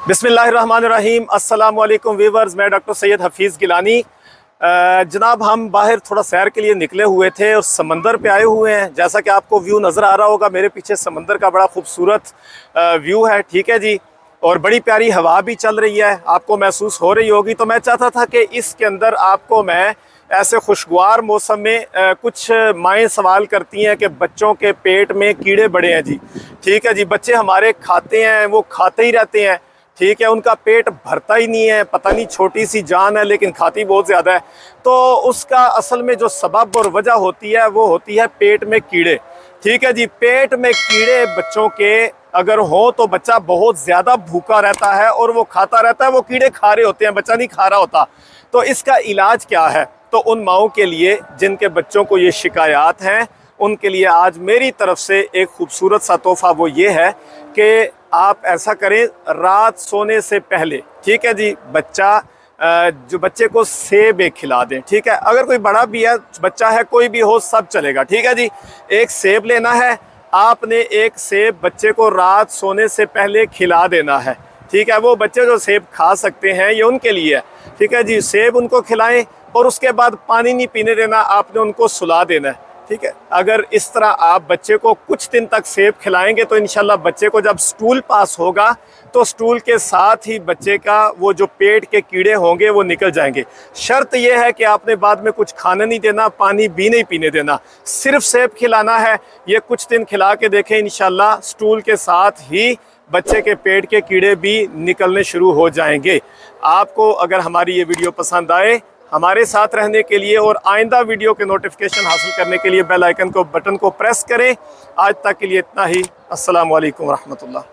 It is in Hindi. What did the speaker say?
बिस्मिल्लाहिर्रहमानिर्रहीम। अस्सलाम वालेकुम व्यूवर्स, मैं डॉक्टर सैयद हफीज़ गिलानी। जनाब, हम बाहर थोड़ा सैर के लिए निकले हुए थे और समंदर पे आए हुए हैं। जैसा कि आपको व्यू नज़र आ रहा होगा, मेरे पीछे समंदर का बड़ा खूबसूरत व्यू है। ठीक है जी, और बड़ी प्यारी हवा भी चल रही है, आपको महसूस हो रही होगी। तो मैं चाहता था कि इसके अंदर आपको मैं ऐसे खुशगवार मौसम में कुछ माएँ सवाल करती हैं कि बच्चों के पेट में कीड़े बड़े हैं जी। ठीक है जी, बच्चे हमारे खाते हैं, वो खाते ही रहते हैं। ठीक है, उनका पेट भरता ही नहीं है, पता नहीं छोटी सी जान है लेकिन खाती बहुत ज़्यादा है। तो उसका असल में जो सबब और वजह होती है वो होती है पेट में कीड़े। ठीक है जी, पेट में कीड़े बच्चों के अगर हो तो बच्चा बहुत ज़्यादा भूखा रहता है और वो खाता रहता है, वो कीड़े खा रहे होते हैं, बच्चा नहीं खा रहा होता। तो इसका इलाज क्या है? तो उन माओं के लिए जिनके बच्चों को ये शिकायत हैं, उनके लिए आज मेरी तरफ से एक खूबसूरत सा तोहफ़ा वो ये है कि आप ऐसा करें, रात सोने से पहले, ठीक है जी, जो बच्चे को सेब एक खिला दें। ठीक है, अगर कोई बड़ा भी है, बच्चा है, कोई भी हो, सब चलेगा। ठीक है जी, एक सेब लेना है आपने, एक सेब बच्चे को रात सोने से पहले खिला देना है। ठीक है, वो बच्चे जो सेब खा सकते हैं ये उनके लिए है। ठीक है जी, सेब उनको खिलाएं और उसके बाद पानी नहीं पीने देना, आपने उनको सुला देना है। ठीक है, अगर इस तरह आप बच्चे को कुछ दिन तक सेब खिलाएंगे तो इंशाल्लाह बच्चे को जब स्टूल पास होगा तो स्टूल के साथ ही बच्चे का वो जो पेट के कीड़े होंगे वो निकल जाएंगे। शर्त यह है कि आपने बाद में कुछ खाना नहीं देना, पानी भी नहीं पीने देना, सिर्फ सेब खिलाना है। ये कुछ दिन खिला के देखें, इंशाल्लाह स्टूल के साथ ही बच्चे के पेट के कीड़े भी निकलने शुरू हो जाएंगे। आपको अगर हमारी ये वीडियो पसंद आए, हमारे साथ रहने के लिए और आइंदा वीडियो के नोटिफिकेशन हासिल करने के लिए बेल आइकन को बटन को प्रेस करें। आज तक के लिए इतना ही। अस्सलाम वालेकुम रहमतुल्लाह।